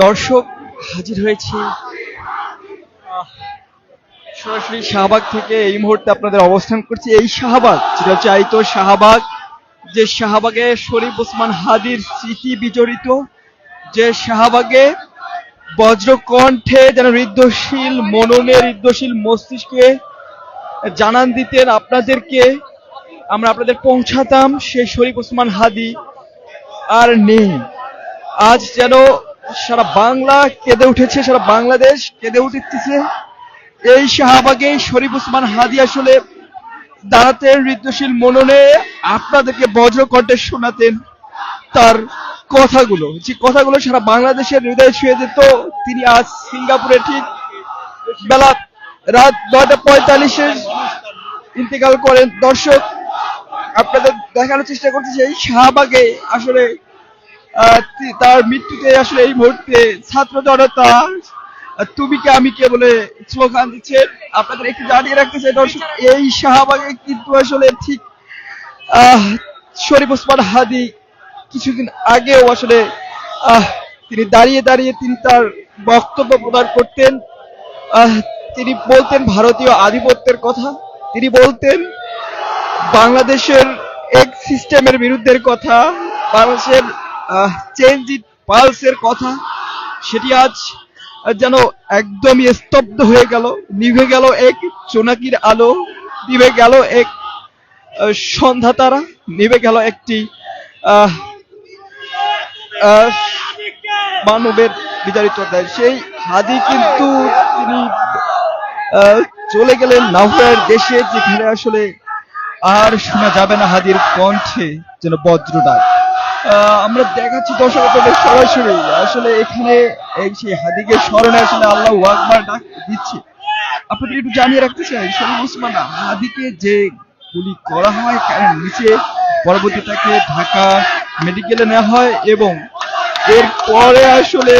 দর্শক হাজির হয়েছে সরাসরি শাহবাগ থেকে। এই মুহূর্তে আপনাদের অবস্থান করছি এই শাহবাগ, যেটা চাইতো শাহবাগ, যে শাহবাগে শরীফ ওসমান হাদির স্মৃতি বিজড়িত, যে শাহবাগে বজ্রকণ্ঠে যেন হৃদয়শীল মননে হৃদয়শীল মস্তিষ্কে জানান দিতেন আপনাদেরকে, আমরা আপনাদের পৌঁছাতাম। সেই শরীফ ওসমান হাদি আর নেই। আজ যেন সারা বাংলা কেঁদে উঠেছে, সারা বাংলাদেশ কেঁদে উঠেছে। এই শাহবাগে শরীফ ওসমান হাদি আসলে দাঁড়াতেন হৃদয়শীল মননে, আপনাদেরকে বজ্রকণ্ঠে শোনাতেন তার কথাগুলো, যে কথাগুলো সারা বাংলাদেশের হৃদয় ছুঁয়ে যেত। তিনি আজ সিঙ্গাপুরে ঠিক বেলা রাত 9:45 ইন্তেকাল করেন। দর্শক আপনাদের দেখানোর চেষ্টা করছি এই শাহবাগে আসলে তার মৃত্যুতে আসলে এই মুহূর্তে ছাত্র জনতা তুমি কে আমি কে বলে স্লোগান দিচ্ছে। আপনাদের একটু জানিয়ে রাখতে চাই দর্শক, এই শাহবাগে কিন্তু আসলে ঠিক শরীফ ওসমান হাদি কিছুদিন আগেও আসলে তিনি দাঁড়িয়ে দাঁড়িয়ে তিনি তার বক্তব্য প্রদান করতেন। তিনি বলতেন ভারতীয় আধিপত্যের কথা, তিনি বলতেন বাংলাদেশের এক সিস্টেমের বিরুদ্ধের কথা, বাংলাদেশের চেঞ্জ ইট পালসের কথা। সেটি আজ যেন একদমই স্তব্ধ হয়ে গেল, নিভে গেল এক জোনাকির আলো, নিভে গেল এক সন্ধ্যা তারা, নিভে গেল একটি মানবের বিতাড়িত দেয়। সেই হাদি কিন্তু তিনি চলে গেলেন নাহুয়ার দেশে, যেখানে আসলে আর শোনা যাবে না হাদির কণ্ঠে যেন বজ্রডাক। আমরা দেখাচ্ছি দর্শক আপনাদের সরাসরি আসলে এখানে এই সেই হাদিকে স্মরণে আসলে আল্লাহু আকবার ডাক দিচ্ছে। আপনাদের একটু জানিয়ে রাখতে চাই, শরীফ ওসমান হাদিকে যে গুলি করা হয় কারণ নিচে, পরবর্তী তাকে ঢাকা মেডিকেলে নেওয়া হয় এবং এরপরে আসলে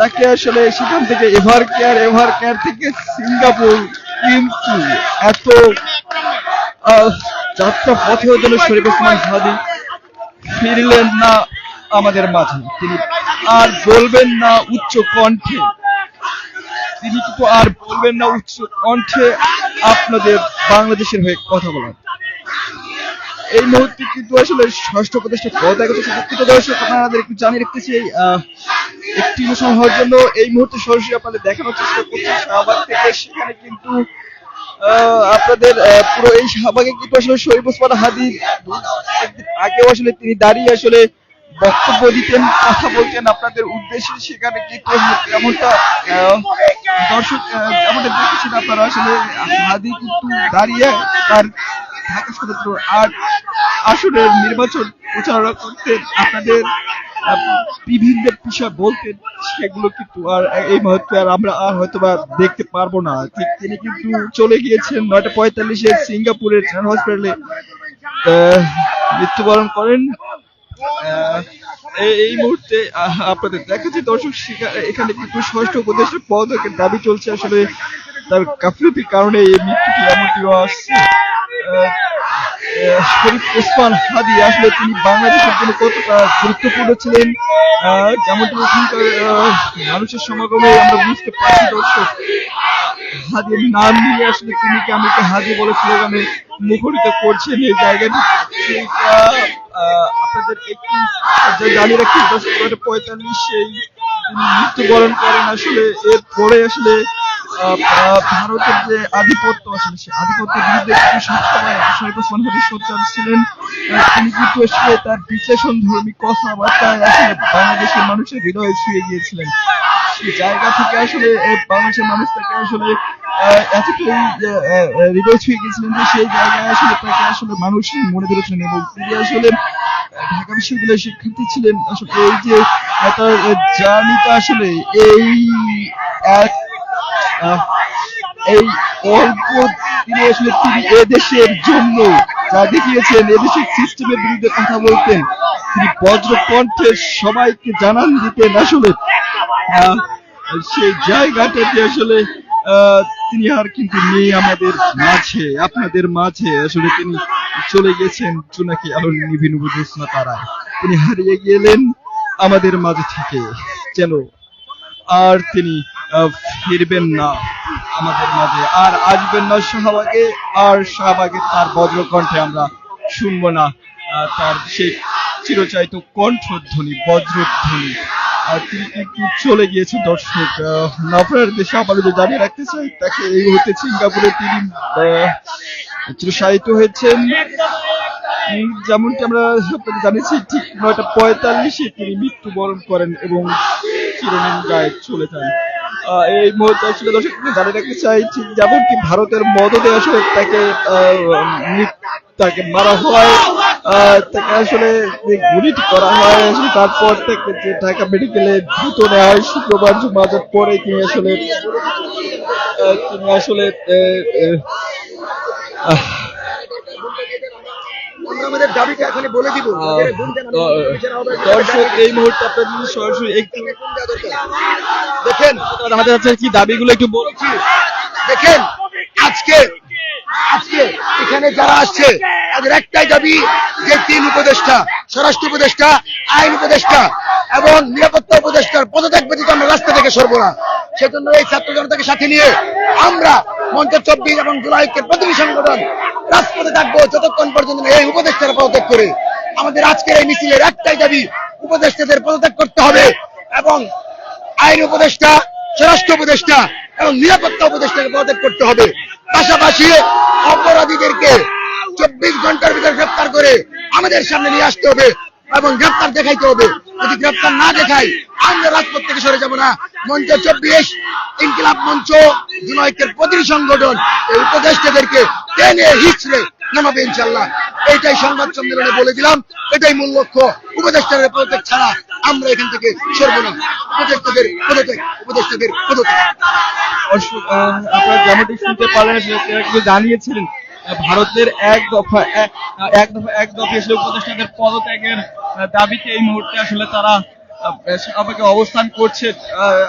তাকে আসলে সেখান থেকে এভার কেয়ার থেকে সিঙ্গাপুর। কিন্তু এত যাত্রা পথেও যেন শরীফ ওসমান হাদি ফিরলেন না আমাদের মাঝে। তিনি আর বলবেন না উচ্চ কণ্ঠে, তিনি কিন্তু আর বলবেন না উচ্চ কণ্ঠে আপনাদের বাংলাদেশের হয়ে কথা বলার। এই মুহূর্তে কিন্তু আসলে ষষ্ঠ উপদেষ্টা পদত্যাগ করতে দুঃখিত দর্শক, আপনাদের একটু জানিয়ে রাখতেছি একটি অনুষ্ঠান হওয়ার জন্য এই মুহূর্তে সরাসরি আপনাদের দেখানোর চেষ্টা করছি শাহবাগ থেকে। সেখানে কিন্তু আপনাদের পুরো এই শাহবাগে কিন্তু আসলে শরীফ ওসমান হাদি একদিন আগেও আসলে তিনি দাঁড়িয়ে আসলে বক্তব্য দিতেন, কথা বলতেন আপনাদের উদ্দেশ্যে। সেখানে কিন্তু এমনটা দর্শক যেমনটা দেখেছেন আপনারা, আসলে হাদি কিন্তু দাঁড়িয়ে তার ঢাকা সদর আর আসনের নির্বাচন প্রচারণা করতেন, আপনাদের বিভিন্ন বিষয় বলতেন। সেগুলো কিন্তু আর এই মুহূর্তে আর আমরা হয়তোবা দেখতে পারবো না। ঠিক তিনি কিন্তু চলে গিয়েছেন 9:45 সিঙ্গাপুরের জেনারেল হসপিটালে মৃত্যুবরণ করেন। এই মুহূর্তে আপনাদের দেখাচ্ছি দর্শক, এখানে কিন্তু ষষ্ঠ উপদেষ্টার পদত্যাগের দাবি চলছে। আসলে তার গাফিলতির কারণে এই মৃত্যুটি এমনটিও আসছে। শরীফ ওসমান হাদি আসলে তিনি বাংলাদেশের জন্য কতটা গুরুত্বপূর্ণ ছিলেন, যেমনটি এখানকার মানুষের সমাগমে আমরা বুঝতে পারছি দর্শক। হাদির নাম নিয়ে আসলে তিনি কে আমি কে হাদি বলে স্লোগানে মুখরিত করছেন এই জায়গাটি। আপনাদের একটু জানিয়ে রাখি 9:45 সেই মৃত্যুবরণ করেন। আসলে এরপরে আসলে ভারতের যে আধিপত্য, আসলে সে আধিপত্যের বিরুদ্ধে কিন্তু সবসময় শরীফ ওসমান হাদি সোচ্চার ছিলেন। তিনি কিন্তু আসলে তার বিশ্লেষণ ধর্মী কথাবার্তায় আসলে বাংলাদেশের মানুষের হৃদয়ে ছুঁয়ে গিয়েছিলেন। সেই জায়গা থেকে আসলে বাংলাদেশের মানুষ তাকে আসলে এতটাই হৃদয় ছুঁয়ে গিয়েছিলেন যে সেই জায়গায় আসলে তাকে আসলে মানুষ মনে ধরেছিলেন। এবং তিনি আসলে ঢাকা বিশ্ববিদ্যালয়ের শিক্ষার্থী ছিলেন। আসলে এই যে তার জার্নিটা আসলে এই অল্প তিনি আসলে তিনি এদেশের জন্য যা দেখিয়েছেন, এদেশের সিস্টেমের বিরুদ্ধে কথা বলতেন, তিনি বজ্রকণ্ঠে সবাইকে জানান দিতেন। আসলে সেই জায়গাটাতে আসলে তিনি আর কিন্তু নেই আমাদের মাঝে, আপনাদের মাঝে। আসলে তিনি চলে গেছেন জোনাকি আলোর নিভে নিভে জ্যোৎস্না তারায়। তিনি হারিয়ে গেলেন আমাদের মাঝে থেকে, যেন আর তিনি ফিরবেন না আমাদের মাঝে, আর আসবেন না শাহবাগে, আর শাহবাগে তার বজ্রকণ্ঠে আমরা শুনবো না তার সেই চিরচারিত কণ্ঠধ্বনি, বজ্রধ্বনি। আর তিনি কিন্তু চলে গিয়েছেন দর্শক। আপনার দেশে আমরা যদি জানিয়ে রাখতে চাই, তাকে এই মুহূর্তে সিঙ্গাপুরে তিনি চিরশায়িত হয়েছেন। যেমনটি আমরা আপনাদের জানিয়েছি, ঠিক 9:45 তিনি মৃত্যুবরণ করেন এবং চিরনিদ্রায় চলে যান। এই মুহূর্তে আসলে দর্শক জানিয়ে রাখতে চাই, ঠিক যেমনটি ভারতের মদদে আসলে তাকে মারা হয়, তাকে আসলে গুলিটি করা হয়, আসলে তারপর তাকে যে ঢাকা মেডিকেলে দ্রুত নেওয়া হয় শুক্রবার জুমার পরে তিনি আসলে আমাদের দাবিটা এখনই বলে দিব। দর্শক এই মুহূর্তে আপনাদের সরাসরি একটু দেখেন আমাদের কাছে কি দাবিগুলো একটু বলছি। দেখেন আজকে আজকে এখানে যারা আসছে তাদের একটাই দাবি যে 3 উপদেষ্টা, স্বরাষ্ট্র উপদেষ্টা, আইন উপদেষ্টা এবং নিরাপত্তা উপদেষ্টার পদত্যাগ ব্যতীত আমরা রাস্তা থেকে সরব না। সেজন্য এই ছাত্র জনতাকে সাথে নিয়ে আমরা মঞ্চ 24 এবং জুলাইকে প্রতিনিধি সংগঠন রাজপথে থাকবো যতক্ষণ পর্যন্ত এই উপদেষ্টারা পদত্যাগ করে। আমাদের আজকের এই মিছিলের একটাই দাবি, উপদেষ্টাদের পদত্যাগ করতে হবে এবং আইন উপদেষ্টা, স্বরাষ্ট্র উপদেষ্টা এবং নিরাপত্তা উপদেষ্টাকে পদত্যাগ করতে হবে। পাশাপাশি অপরাধীদেরকে 24 ঘন্টার ভিতরে গ্রেফতার করে আমাদের সামনে নিয়ে আসতে হবে এবং গ্রেফতার দেখাইতে হবে। যদি গ্রেফতার না দেখাই আমরা রাজপথ থেকে সরে যাব না। মঞ্চ 24, ইনকিলাব মঞ্চ, জুনাইটের প্রতিনিধি সংগঠন এই উপদেষ্টাদেরকে টেনে হিচড়ে নামাবে ইনশাল্লাহ। এইটাই সংবাদ সম্মেলনে বলে দিলাম, এটাই মূল লক্ষ্য। উপদেষ্টাদের পদত্যাগ ছাড়া আমরা এখান থেকে সরব না। উপদেষ্টাদের পদত্যাগ। আপনারা যেমনটি শুনতে পারলেন, জানিয়েছিলেন ভারতের এক দফা আসলে উপদেষ্টাদের পদত্যাগের দাবিতে এই মুহূর্তে আসলে তারা আমাকে অবস্থান করছে।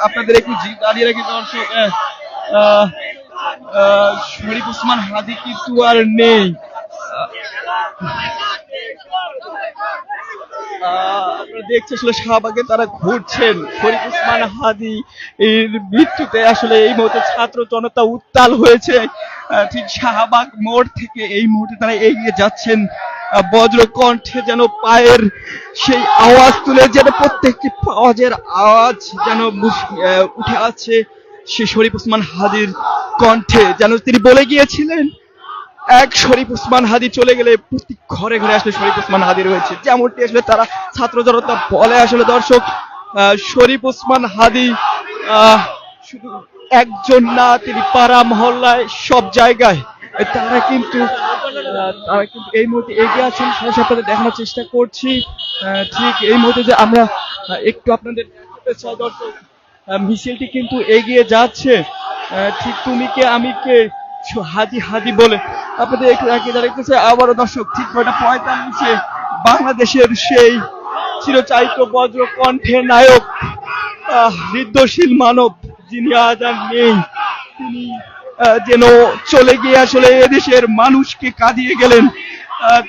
আপনাদের একটু দাঁড়িয়ে রাখি দর্শক, শরীফ ওসমান হাদি কিন্তু আর নেই। আপনারা দেখছেন আসলে শাহবাগে তারা ঘুরছেন। শরীফ ওসমান হাদি এর মৃত্যুতে আসলে এই মুহূর্তে ছাত্র জনতা উত্তাল হয়েছে। ঠিক শাহবাগ মোড় থেকে এই মুহূর্তে তারা এগিয়ে যাচ্ছেন, বজ্র কণ্ঠে যেন পায়ের সেই আওয়াজ তুলে, যেন প্রত্যেকটি আওয়াজের আওয়াজ যেন উঠে আছে সে শরীফ ওসমান হাদির কণ্ঠে। যেন তিনি বলে গিয়েছিলেন, এক শরীফ ওসমান হাদি চলে গেলে প্রতি ঘরে ঘরে আসলে শরীফ ওসমান হাদি রয়েছে। যেমনটি আসলে তারা ছাত্র জনতা বলে আসলে দর্শক, শরীফ ওসমান হাদি শুধু একজন না, তিনি পাড়া মহল্লায় সব জায়গায় তারা কিন্তু এই মুহূর্তে এগিয়ে আছেন। সরাসরি আপনাদের দেখানোর চেষ্টা করছি। ঠিক এই মুহূর্তে যে আমরা একটু আপনাদের দেখাতে চাই দর্শক, মিছিলটি কিন্তু এগিয়ে যাচ্ছে। ঠিক তুমি কে আমি কে হাদি হাদি বলে আপনাদের একটু এগিয়ে দেখতেছে। আবারও দর্শক ঠিক 9:45 বাংলাদেশের সেই চিরচারিত বজ্র কণ্ঠের নায়ক, হৃদয়শীল মানব যিনি আজ আর নেই, তিনি যেন চলে গিয়ে আসলে এদেশের মানুষকে কাঁদিয়ে গেলেন।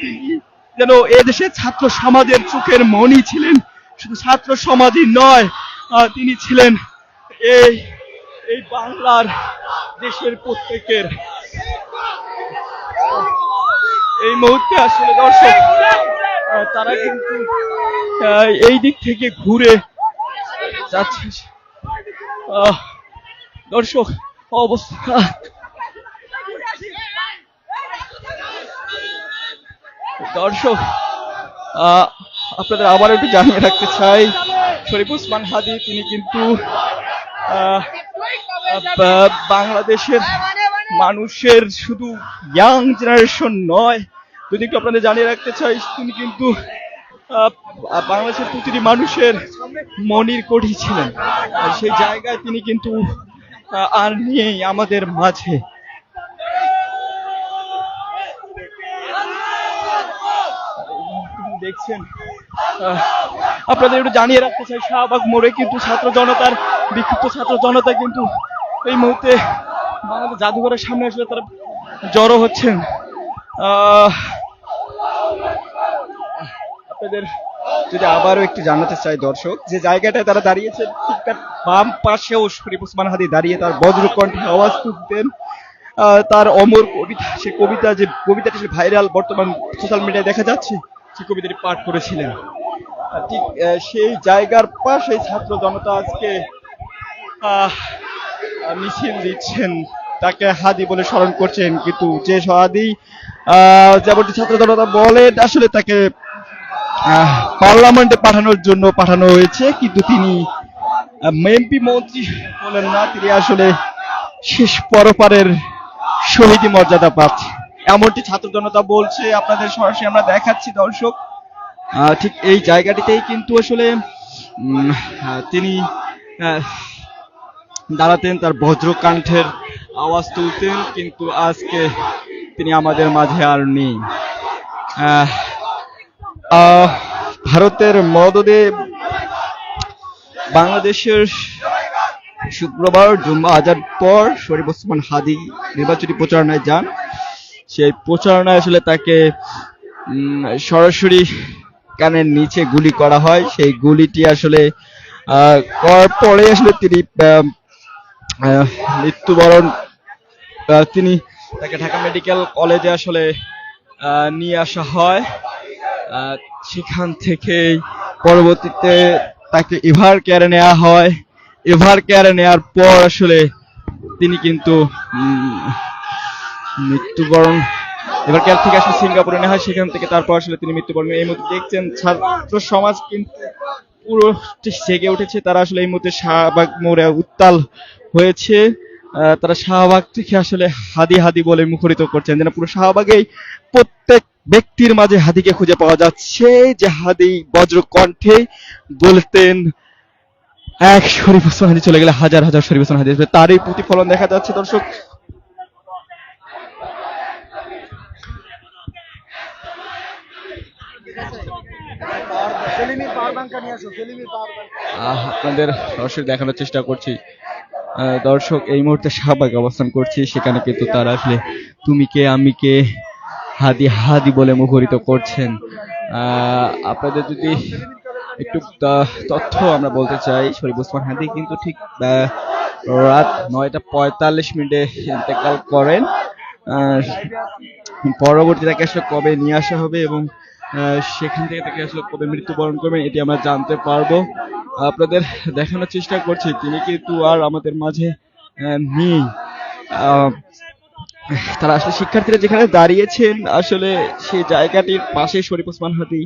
তিনি যেন এদেশের ছাত্র সমাজের চোখের মণি ছিলেন। শুধু ছাত্র সমাজই নয়, তিনি ছিলেন এই বাংলার দেশের প্রত্যেকের। এই মুহূর্তে আসলে দর্শক তারা কিন্তু এই দিক থেকে ঘুরে যাচ্ছে। দর্শক অবস্থা দর্শক আপনাদের আবার একটু জানিয়ে রাখতে চাই, শরীফ ওসমান হাদি তিনি কিন্তু বাংলাদেশের মানুষের শুধু ইয়াং জেনারেশন নয়, যদি একটু আপনাদের জানিয়ে রাখতে চাই, তিনি কিন্তু বাংলাদেশের প্রতিটি মানুষের মনির কোঠি ছিলেন। আর সেই জায়গায় তিনি কিন্তু আর নেই আমাদের মাঝে। দেখছেন, আপনাদের একটু জানিয়ে রাখতে চাই, শাহবাগ মোড়ে কিন্তু ছাত্র জনতার বিক্ষিপ্ত ছাত্র জনতা কিন্তু এই মুহূর্তে বাংলাদেশ জাদুঘরের সামনে আসলে তারা জড়ো হচ্ছেন। আপনাদের যদি আবারও একটু জানাতে চাই দর্শক, যে জায়গাটায় তারা দাঁড়িয়েছে ঠিক তার বাম পাশেও শরীফ ওসমান হাদী দাঁড়িয়ে তার বজ্রকণ্ঠে আওয়াজ তুলতেন। তার অমর কবিতা, সে কবিতা, যে কবিতাটি ভাইরাল বর্তমান সোশ্যাল মিডিয়ায় দেখা যাচ্ছে, সেই কবিতাটি পাঠ করেছিলেন। ঠিক সেই জায়গার পাশে ছাত্র জনতা আজকে আহ, মিছিল দিচ্ছেন, তাকে হাদি বলে স্মরণ করছেন। কিন্তু যে হাদি, যেমনটি ছাত্র জনতা বলেন, আসলে তাকে পার্লামেন্টে পাঠানোর জন্য পাঠানো হয়েছে, কিন্তু তিনি এমপি মন্ত্রী বলেন না, তিনি আসলে শেষ পরপারের শহীদি মর্যাদা পাচ্ছে, এমনটি ছাত্র জনতা বলছে। আপনাদের সরাসরি আমরা দেখাচ্ছি দর্শক। ঠিক এই জায়গাটিতেই কিন্তু আসলে তিনি দাঁড়াতেন, তার বজ্রকণ্ঠের আওয়াজ তুলতেন, কিন্তু আজকে তিনি আমাদের মাঝে আর নেই। ভারতের মদদে বাংলাদেশের শুক্রবার জুম্মা আজান পর শরীফ ওসমান হাদী নির্বাচনী প্রচারণায় যান। সেই প্রচারণায় আসলে তাকে সরাসরি কানের নিচে গুলি করা হয়। সেই গুলিটি আসলে করার পরে আসলে তিনি মৃত্যুবরণ, তিনি তাকে ঢাকা মেডিকেল কলেজে আসলে নিয়ে আসা হয়। সেখান থেকে পরবর্তীতে তাকে এভার কেয়ারে নেওয়া হয়। এভার কেয়ারে নেওয়ার পর আসলে তিনি কিন্তু মৃত্যুবরণ, এবার কেয়ার থেকে আসলে সিঙ্গাপুরে নেওয়া হয়, সেখান থেকে তারপর আসলে তিনি মৃত্যুবরণ। এই মুহূর্তে দেখছেন ছাত্র সমাজ কিন্তু পুরো জেগে উঠেছে, তারা আসলে এই মুহূর্তে শাহবাগ মোড়ে উত্তাল হয়েছে। তারা শাহবাগ থেকে আসলে হাদি হাদি বলে মুখরিত করছেন, যেন পুরো শাহবাগেই প্রত্যেক ব্যক্তির মাঝে হাদিকে খুঁজে পাওয়া যাচ্ছে, যে হাদি বজ্র কণ্ঠে বলতেন এক শরীফ ওসমান হাদী চলে গেলে হাজার হাজার শরীফ ওসমান হাদী আসবে। তারই প্রতিফলন দেখা যাচ্ছে দর্শক। আপনাদের সরাসরি দেখানোর চেষ্টা করছি দর্শক। এই মুহূর্তে শাহবাগ অবস্থান করছি, সেখানে কিন্তু তারা আসলে তুমি কে আমি কে হাদি হাদি বলে মুখরিত করছেন। আপনাদের যদি একটু তথ্য আমরা বলতে চাই, শরীফ ওসমান হাদী কিন্তু ঠিক রাত 9টা 45 ইন্তেকাল করেন। পরবর্তী তাকে আসলে কবে নিয়ে আসা হবে এবং সেখান থেকে তাকে আসলে কবে মৃত্যুবরণ করবেন, এটি আমরা জানতে পারবো। আপনাদের দেখানোর চেষ্টা করছি, তিনি কিন্তু আর আমাদের মাঝে নেই। তারা আসলে শিক্ষার্থীরা যেখানে দাঁড়িয়েছেন, আসলে সেই জায়গাটির পাশে শরীফ ওসমান হাদী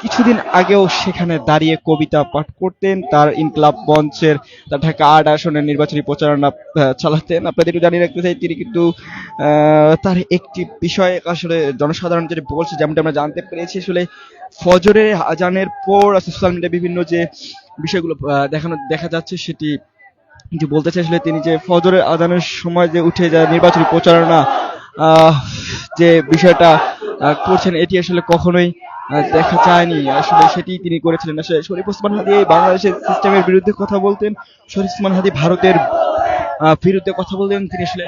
কিছুদিন আগেও সেখানে দাঁড়িয়ে কবিতা পাঠ করতেন। তার ইনকলাব মঞ্চের, তার ঢাকা ৮ আসনের নির্বাচনী প্রচারণা চালাতেন। আপনাদের একটু জানিয়ে রাখতে চাই, তিনি কিন্তু তার একটি বিষয় আসলে জনসাধারণ যেটা বলছে, যেমনটা আমরা জানতে পেরেছি, আসলে ফজরের আজানের পর সোশ্যাল মিডিয়ায় বিভিন্ন যে বিষয়গুলো দেখা যাচ্ছে, সেটি যে বলতে চাই আসলে তিনি যে ফজরের আজানের সময় যে উঠে যায় নির্বাচনী প্রচারণা যে বিষয়টা করছেন, এটি আসলে কখনোই দেখা যায়নি। আসলে সেটি তিনি করেছিলেন। আসলে শরীফ ওসমান হাদী বাংলাদেশের সিস্টেমের বিরুদ্ধে কথা বলতেন, শরীফ ওসমান হাদী ভারতের বিরুদ্ধে কথা বলতেন। তিনি আসলে